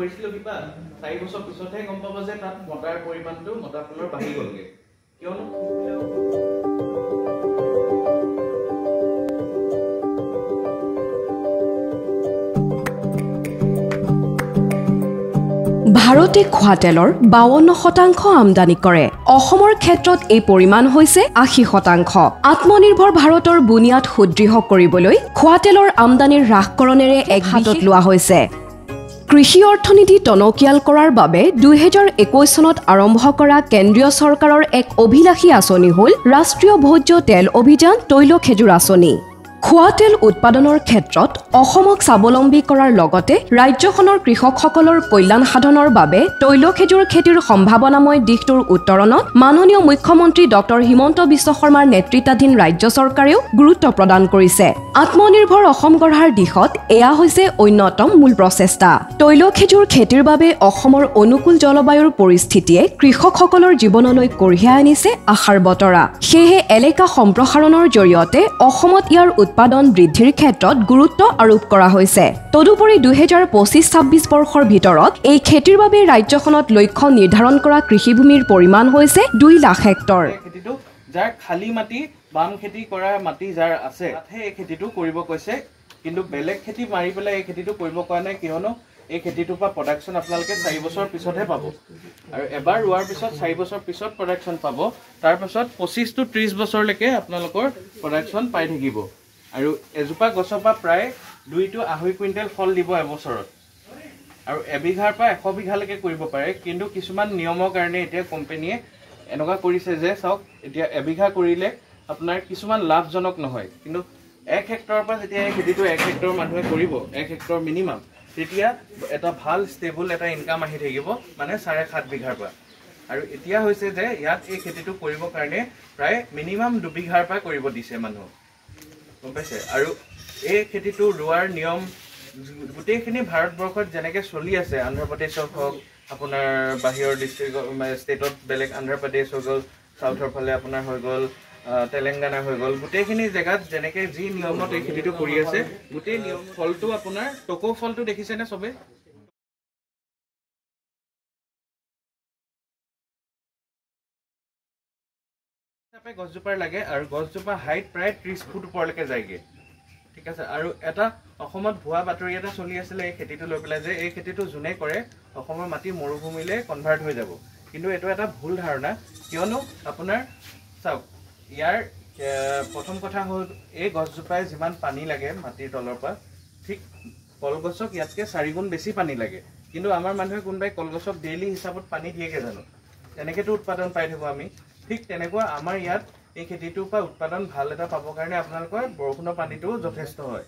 কৰিছিলো কিবা 4 বছৰ পিছতহে গম পাব যে তাত মটাৰ পৰিমাণটো মটাৰ ফুলৰ বাঢ়ি গলগে কিয়নো ভাৰতে খোৱা তেলৰ 52% আমদানি কৰে অসমৰ ক্ষেত্ৰত এই পৰিমাণ হৈছে 80% আত্মনিৰ্ভৰ ভাৰতৰ বুনিয়াদ সুদৃঢ় কৰিবলৈ খোৱা তেলৰ আমদানিৰ হ্ৰাসকৰণেৰে এক হাতত লোৱা হৈছে কৃষি অৰ্থনীতি টনকিয়াল কৰাৰ বাবে 2021 চনত আৰম্ভ কৰা কেন্দ্ৰীয় চৰকাৰৰ এক অভিলাষী আঁচনি হ'ল ৰাষ্ট্ৰীয় ভোজ্য তেল অভিযান তৈল খেজুৰ আঁচনি খোৱা তেল উৎপাদনৰ ক্ষেত্ৰত অসমক স্বাৱলম্বী কৰাৰ লগতে ৰাজ্যখনৰ কৃষকসকলৰ কল্যাণ সাধনৰ বাবে তৈল খেজুৰ খেতিৰ সম্ভাৱনাময় দিশটোৰ উত্তৰণত মাননীয় মুখ্যমন্ত্ৰী ডক্টৰ হিমন্ত বিশ্ব শৰ্মাৰ নেতৃত্বাধীন ৰাজ্য চৰকাৰেও গুৰুত্ব প্ৰদান কৰিছে আত্মনিৰ্ভৰ অসম গঢ়াৰ দিশত এয়া হৈছে অন্যতম মূল প্ৰচেষ্টা তৈল খেজুৰ খেতিৰ বাবে অসমৰ অনুকূল জলবায়ুৰ পৰিস্থিতিয়ে কৃষকসকলৰ জীৱনলৈ কঢ়িয়াই আনিছে আশাৰ বতৰা সেয়ে এলেকা সম্প্ৰসাৰণৰ জৰিয়তে অসমত ইয়াৰ উৎপাদন বৃদ্ধিৰ ক্ষেত্ৰত গুৰুত্ব আৰোপ কৰা হৈছে তদুপৰি 2025-26 বৰ্ষৰ ভিতৰত এই খেতিৰ বাবে ৰাজ্যখনত লক্ষ্য নিৰ্ধাৰণ কৰা কৃষিভূমিৰ পৰিমাণ হৈছে 2 লাখ হেক্টৰ খেতিটো যাৰ খালি মাটি বাম খেতি কৰা মাটি যাৰ আছে তাতে এই খেতিটো কৰিব কৈছে কিন্তু বেলেগ খেতি মাৰি পেলাই এই খেতিটো কৰিব কোৱা নাই কিয়নো এই খেতিটোৰ পৰা প্ৰডাকশ্যন আপোনালোকে 4 বছৰ পিছতহে পাব আৰু এবাৰ ৰোৱাৰ পিছত 4 বছৰ পিছত প্ৰডাকশ্যন পাব তাৰ পিছত 25 to 30 বছৰলৈকে আপোনালোকৰ প্ৰডাকশ্যন পাই থাকিব আৰু এজোপা গছৰ পৰা প্ৰায় 2 to 2.5 কুইণ্টেল ফল দিব এবছৰত আৰু এবিঘাৰ পৰা 100 বিঘালৈকে কৰিব পাৰে কিন্তু কিছুমান নিয়মৰ কাৰণে এতিয়া কোম্পানীয়ে এনেকুৱা কৰিছে যে চাওক এতিয়া এবিঘা কৰিলে আপোনাৰ কিছুমান লাভজনক নহয় কিন্তু 1 হেক্টৰৰ পৰা যেতিয়া এই খেতিটো 1 হেক্টৰ মানুহে কৰিব 1 হেক্টৰ মিনিমাম তেতিয়া এটা ভাল ষ্টেবল এটা ইনকাম আহি থাকিব মানে 7.5 বিঘাৰ পৰা আৰু এতিয়া হৈছে যে ইয়াত এই খেতিটো কৰিবৰ কাৰণে প্ৰায় মিনিমাম 2 বিঘাৰ পৰা কৰিব দিছে মানুহ গম পাইছে আৰু এই খেতিটো ৰোৱাৰ নিয়ম গোটেইখিনি ভাৰতবৰ্ষত যেনেকৈ চলি আছে অন্ধ্ৰপ্ৰদেশক হওক আপোনাৰ বাহিৰৰ ডিষ্ট্ৰিক্ট ষ্টেটত বেলেগ অন্ধ্ৰপ্ৰদেশ হৈ গ'ল চাউথৰ ফালে আপোনাৰ হৈ গ'ল তেলেংগানা হৈ গ'ল গোটেইখিনি জেগাত যেনেকৈ যি নিয়মত এই খেতিটো কৰি আছে গোটেই নিয়ম ফলটো আপোনাৰ টকৌ ফলটো দেখিছেনে চবে গছজোপাৰ লাগে আৰু গছজোপা হাইট প্ৰায় 30 ফুট ওপৰলৈকে যায়গে ঠিক আছে আৰু এটা অসমত ভুৱা বাতৰি এটা চলি আছিলে এই খেতিটো লৈ পেলাই যে এই খেতিটো যোনে কৰে অসমৰ মাটি মৰুভূমিলৈ কনভাৰ্ট হৈ যাব কিন্তু এইটো এটা ভুল ধাৰণা কিয়নো আপোনাৰ চাওক ইয়াৰ প্ৰথম কথা হ'ল এই গছজোপাই যিমান পানী লাগে মাটিৰ তলৰ পৰা ঠিক কলগছক ইয়াতকৈ 4 গুণ বেছি পানী লাগে কিন্তু আমাৰ মানুহে কোনোবাই কলগছক ডেইলি হিচাপত পানী দিয়েকে জানো তেনেকেতো উৎপাদন পাই থাকোঁ আমি ঠিক তেনেকুৱা আমাৰ ইয়াত এই খেতিটোৰ পৰা উৎপাদন ভাল এটা পাবৰ কাৰণে আপোনালোকৰ বৰষুণৰ পানীটো যথেষ্ট হয়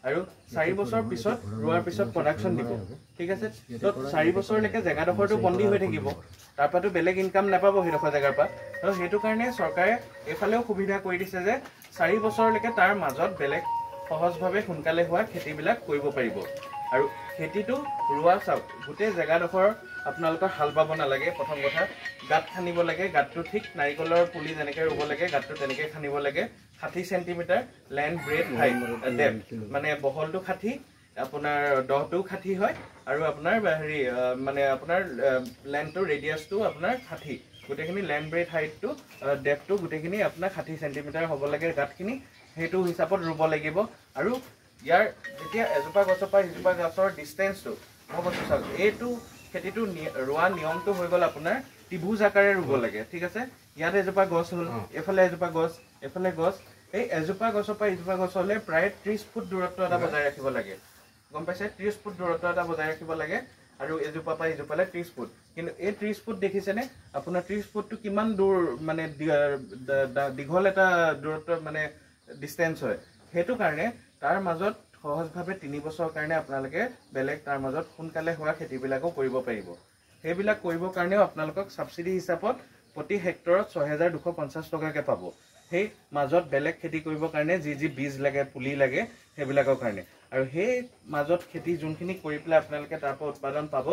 আৰু 4 বছৰ পিছত ৰোৱাৰ পিছত প্ৰডাকশ্যন দিব ঠিক আছে তো 4 বছৰলৈকে জেগাডোখৰটো বন্দী হৈ থাকিব তাৰপৰাতো বেলেগ ইনকাম নাপাব সেইডোখৰ জেগাৰ পৰা আৰু সেইটো কাৰণে চৰকাৰে এইফালেও সুবিধা কৰি দিছে যে 4 বছৰলৈকে তাৰ মাজত বেলেগ সহজভাৱে সোনকালে হোৱা খেতিবিলাক কৰিব পাৰিব আৰু খেতিটো ৰোৱা চাওক গোটেই জেগাডোখৰ আপোনালোকৰ হাল বাব নালাগে প্ৰথম কথা গাঁত খান্দিব লাগে গাঁতটো ঠিক নাৰিকলৰ পুলি যেনেকৈ ৰুব লাগে গাঁতটো তেনেকৈ খান্দিব লাগে 60 centimetre land bread height depth মানে বহলটো 60 আপোনাৰ দহটো 60 হয় আৰু আপোনাৰ হেৰি মানে আপোনাৰ লেন্থটো ৰেডিয়াছটো আপোনাৰ 60 গোটেইখিনি লেণ্ড ব্ৰেড হাইটটো ডেপথটো গোটেইখিনি আপোনাৰ 60 চেণ্টিমিটাৰ হ'ব লাগে গাঁতখিনি সেইটো হিচাপত ৰুব লাগিব আৰু ইয়াৰ যেতিয়া এজোপা গছৰ পৰা সিজোপা গছৰ ডিষ্টেঞ্চটো মই কৈছোঁ চাওক এইটো খেতিটো ৰোৱা নিয়মটো হৈ গ'ল আপোনাৰ ত্ৰিভুজ আকাৰে ৰুব লাগে ঠিক আছে ইয়াত এজোপা গছ হ'ল এফালে এজোপা গছ এফালে গছ এই এজোপা গছৰ পৰা ইজোপা গছলৈ প্ৰায় 30 ফুট দূৰত্ব এটা বজাই ৰাখিব লাগে গম পাইছে 30 ফুট দূৰত্ব এটা বজাই ৰাখিব লাগে আৰু এজোপা পৰা ইজোপালৈ 30 ফুট কিন্তু এই 30 ফুট দেখিছেনে আপোনাৰ 30 ফুটটো কিমান দূৰ মানে দীঘল এটা দূৰত্ব মানে ডিষ্টেঞ্চ হয় সেইটো কাৰণে তাৰ মাজত সহজভাৱে 3 বছৰৰ কাৰণে আপোনালোকে বেলেগ তাৰ মাজত সোনকালে হোৱা খেতিবিলাকো কৰিব পাৰিব সেইবিলাক কৰিবৰ কাৰণেও আপোনালোকক সাবসিডি হিচাপত প্ৰতি হেক্টৰত 6250 টকাকৈ পাব সেই মাজত বেলেগ খেতি কৰিবৰ কাৰণে যি বীজ লাগে পুলি লাগে সেইবিলাকৰ কাৰণে আৰু সেই মাজত খেতি যোনখিনি কৰি পেলাই আপোনালোকে তাৰ পৰা উৎপাদন পাব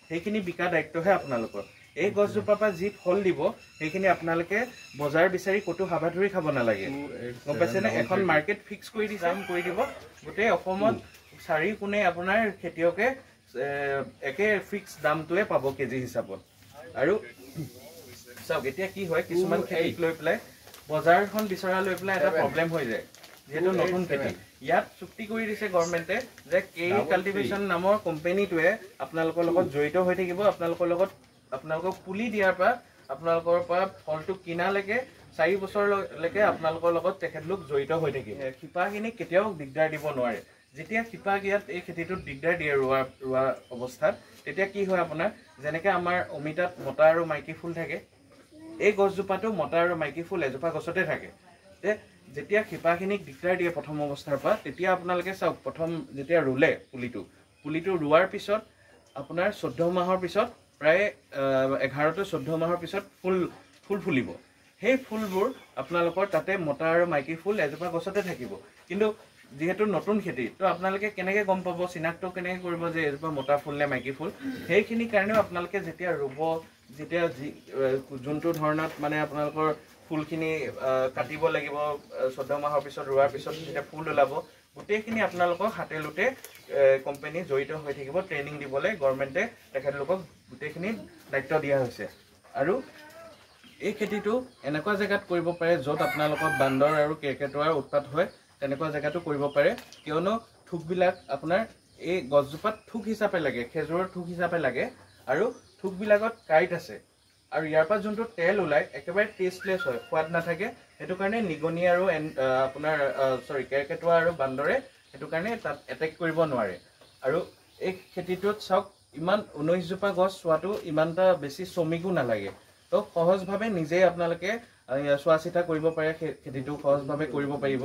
সেইখিনি বিকা দায়িত্বহে আপোনালোকৰ এই গছজোপাৰ পৰা যি ফল দিব সেইখিনি আপোনালোকে বজাৰ বিচাৰি কতো হাবাধুৰি খাব নালাগে গম পাইছেনে এখন মাৰ্কেট ফিক্স কৰি দিব গোটেই অসমত 4 কোণে আপোনাৰ খেতিয়কে একে ফিক্স দামটোৱে পাব কেজি হিচাপত আৰু চাওক এতিয়া কি হয় কিছুমান খেতিক লৈ পেলাই বজাৰখন বিচৰা লৈ পেলাই এটা প্ৰব্লেম হৈ যায় যেহেতু নতুন খেতি ইয়াত চুক্তি কৰি দিছে গভৰ্ণমেণ্টে যে কে কাল্টিভেশ্যন নামৰ কোম্পানীটোৱে আপোনালোকৰ লগত জড়িত হৈ থাকিব আপোনালোকক পুলি দিয়াৰ পৰা আপোনালোকৰ পৰা ফলটো কিনালৈকে 4 বছৰলৈকে আপোনালোকৰ লগত তেখেতলোক জড়িত হৈ থাকিব শিপাখিনি কেতিয়াও দিগদাৰ দিব নোৱাৰে যেতিয়া শিপা ইয়াত এই খেতিটোত দিগদাৰ দিয়ে ৰোৱা অৱস্থাত তেতিয়া কি হয় আপোনাৰ যেনেকৈ আমাৰ অমিতাত মতা আৰু মাইকী ফুল থাকে এই গছজোপাটো মতা আৰু মাইকী ফুল এজোপা গছতে থাকে যেতিয়া শিপাখিনিক দিগদাৰ দিয়ে প্ৰথম অৱস্থাৰ পৰা তেতিয়া আপোনালোকে চাওক প্ৰথম যেতিয়া ৰুলে পুলিটো ৰোৱাৰ পিছত আপোনাৰ 14 মাহৰ পিছত প্ৰায় 11 to 14 মাহৰ পিছত ফুল ফুলিব সেই ফুলবোৰ আপোনালোকৰ তাতে মতা আৰু মাইকী ফুল এজোপা গছতে থাকিব কিন্তু যেহেতু নতুন খেতি তো আপোনালোকে কেনেকৈ গম পাব চিনাক্ত কেনেকৈ কৰিব যে এজোপা মতা ফুল নে মাইকী ফুল সেইখিনি কাৰণেও আপোনালোকে যেতিয়া ৰুব যেতিয়া যোনটো ধৰণত মানে আপোনালোকৰ ফুলখিনি কাটিব লাগিব 14 মাহৰ পিছত ৰোৱাৰ পিছত যেতিয়া ফুল ওলাব গোটেইখিনি আপোনালোকক হাতে লোটে কোম্পানী জড়িত হৈ থাকিব ট্ৰেইনিং দিবলৈ গভৰ্ণমেণ্টে তেখেতলোকক গোটেইখিনি দায়িত্ব দিয়া হৈছে আৰু এই খেতিটো এনেকুৱা জেগাত কৰিব পাৰে য'ত আপোনালোকৰ বান্দৰ আৰু কেৰ্কেটুৱাৰ উৎপাত হয় তেনেকুৱা জেগাতো কৰিব পাৰে কিয়নো থুকবিলাক আপোনাৰ এই গছজোপাত থুক হিচাপে লাগে খেজুৰৰ থুক হিচাপে লাগে আৰু থুকবিলাকত কাইট আছে আৰু ইয়াৰ পৰা যোনটো তেল ওলাই একেবাৰে টেষ্টলেছ হয় সোৱাদ নাথাকে সেইটো কাৰণে নিগনি আৰু আপোনাৰ কেৰ্কেটুৱা আৰু বান্দৰে সেইটো কাৰণে তাত এটেক কৰিব নোৱাৰে আৰু এই খেতিটোত চাওক ইমান 19 জোপা গছ চোৱাটো ইমানটা বেছি শ্ৰমিকো নালাগে তো সহজভাৱে নিজে আপোনালোকে চোৱা চিতা কৰিব পাৰে খেতিটো সহজভাৱে কৰিব পাৰিব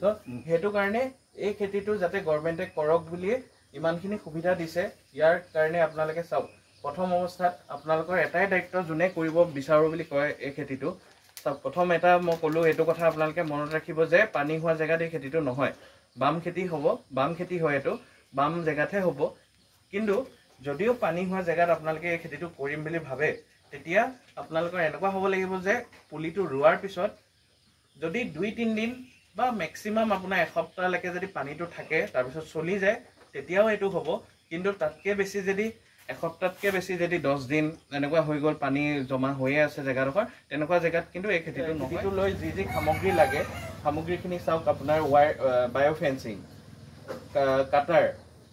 তো সেইটো কাৰণে এই খেতিটো যাতে গভৰ্ণমেণ্টে কৰক বুলিয়ে ইমানখিনি সুবিধা দিছে ইয়াৰ কাৰণে আপোনালোকে চাওক প্ৰথম অৱস্থাত আপোনালোকৰ এটাই দায়িত্ব যোনে কৰিব বিচাৰো বুলি কয় এই খেতিটো চাওক প্ৰথম এটা মই ক'লো এইটো কথা আপোনালোকে মনত ৰাখিব যে পানী হোৱা জেগাত এই খেতিটো নহয় বাম খেতি হ'ব বাম খেতি হয় এইটো বাম জেগাতহে হ'ব কিন্তু যদিও পানী হোৱা জেগাত আপোনালোকে এই খেতিটো কৰিম বুলি ভাবে তেতিয়া আপোনালোকৰ এনেকুৱা হ'ব লাগিব যে পুলিটো ৰোৱাৰ পিছত যদি 2-3 দিন বা মেক্সিমাম আপোনাৰ এসপ্তাহলৈকে যদি পানীটো থাকে তাৰপিছত চলি যায় তেতিয়াও এইটো হ'ব কিন্তু তাতকৈ বেছি যদি এসপ্তাহতকৈ বেছি যদি 10 দিন এনেকুৱা হৈ গ'ল পানী জমা হৈয়ে আছে জেগাডোখৰ তেনেকুৱা জেগাত কিন্তু এই খেতিটো নহয় লৈ যি সামগ্ৰী লাগে সামগ্ৰীখিনি চাওক আপোনাৰ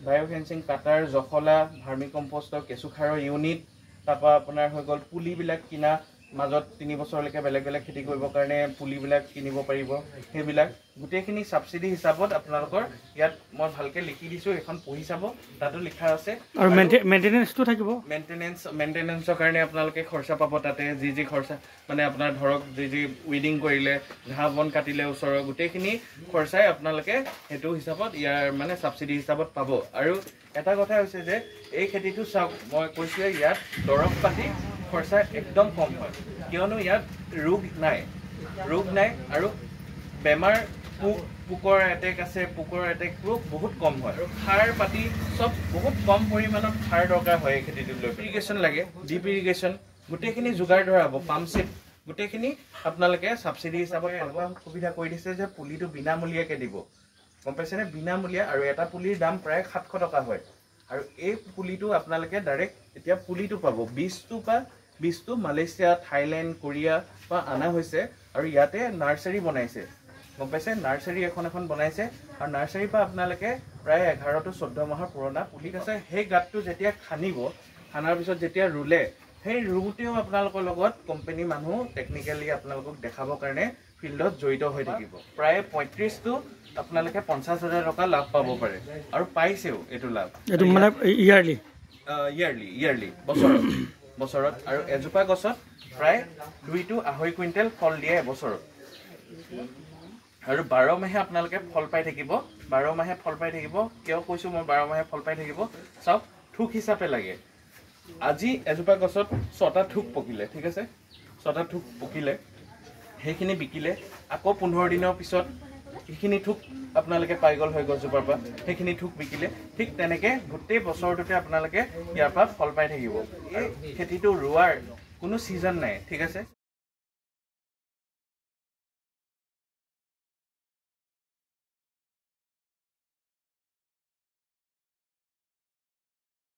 বায়'ফেঞ্চিং কাটাৰ জখলা ভাৰ্মি কম্পষ্টৰ কেঁচুসাৰৰ ইউনিট তাৰপৰা আপোনাৰ হৈ গ'ল পুলিবিলাক কিনা মাজত 3 বছৰলৈকে বেলেগ খেতি কৰিবৰ কাৰণে পুলিবিলাক কিনিব পাৰিব সেইবিলাক গোটেইখিনি সাবসিডি হিচাপত আপোনালোকৰ ইয়াত মই ভালকৈ লিখি দিছোঁ এখন পঢ়ি চাব তাতো লিখা আছে আৰু মেইনটেনেন্সটো থাকিব মেইনটেনেন্সৰ কাৰণে আপোনালোকে খৰচা পাব তাতে যি খৰচা মানে আপোনাৰ ধৰক যি উইডিং কৰিলে ঘাঁহ বন কাটিলে ওচৰৰ গোটেইখিনি খৰচাই আপোনালোকে সেইটো হিচাপত ইয়াৰ মানে সাবসিডি হিচাপত পাব আৰু এটা কথা হৈছে যে এই খেতিটো চাওক মই কৈছোঁ ইয়াত দৰৱ পাতি খৰচা একদম কম হয় কিয়নো ইয়াত ৰোগ নাই আৰু বেমাৰ পোকৰ এটেক আছে পোকৰ এটেকটো বহুত কম হয় আৰু সাৰ পাতি সব বহুত কম পৰিমাণত সাৰ দৰকাৰ হয় এই খেতিটোলৈ ইৰিগেশ্যন লাগে ডিপ ইৰিগেশ্যন গোটেইখিনি যোগাৰ ধৰা হ'ব পাম্প ছেট গোটেইখিনি আপোনালোকে সাবসিডি হিচাপত এনেকুৱা সুবিধা কৰি দিছে যে পুলিটো বিনামূলীয়াকৈ দিব গম পাইছেনে বিনামূলীয়া আৰু এটা পুলিৰ দাম প্ৰায় 700 টকা হয় আৰু এই পুলিটো আপোনালোকে ডাইৰেক্ট এতিয়া পুলিটো পাব বীজটো মালয়েছিয়া থাইলেণ্ড কোৰিয়া পৰা অনা হৈছে আৰু ইয়াতে নাৰ্চাৰী বনাইছে গম পাইছে নাৰ্চাৰী এখন বনাইছে আৰু নাৰ্চাৰীৰ পৰা আপোনালোকে প্ৰায় 11 to 14 মাহৰ পুৰণা পুলি আছে সেই গাঁতটো যেতিয়া খানাৰ পিছত যেতিয়া ৰুলে সেই ৰুটেও আপোনালোকৰ লগত কোম্পানী মানুহ টেকনিক্যালি আপোনালোকক দেখাবৰ কাৰণে ফিল্ডত জড়িত হৈ থাকিব প্ৰায় 35 to আপোনালোকে 50,000 টকা লাভ পাব পাৰে আৰু পাইছেও এইটো লাভ এইটো মানে ইয়াৰলি বছৰত আৰু এজোপা গছত প্ৰায় 2 to 2.5 কুইণ্টেল ফল দিয়ে এবছৰত আৰু 12 মাহে আপোনালোকে ফল পাই থাকিব 12 মাহে ফল পাই থাকিব কিয় কৈছো মই 12 মাহে ফল পাই থাকিব সব থুক হিচাপে লাগে আজি এজোপা গছত 6টা থুক পকিলে ঠিক আছে 6টা থুক পকিলে সেইখিনি বিকিলে আকৌ 15 দিনৰ পিছত সেইখিনি থুক আপোনালোকে পাই গ'ল হৈ গছজোপাৰ পৰা সেইখিনি থুক বিকিলে ঠিক তেনেকৈ গোটেই বছৰটোতে আপোনালোকে ইয়াৰ পৰা ফল পাই থাকিব এই খেতিটো ৰোৱাৰ কোনো ছিজন নাই ঠিক আছে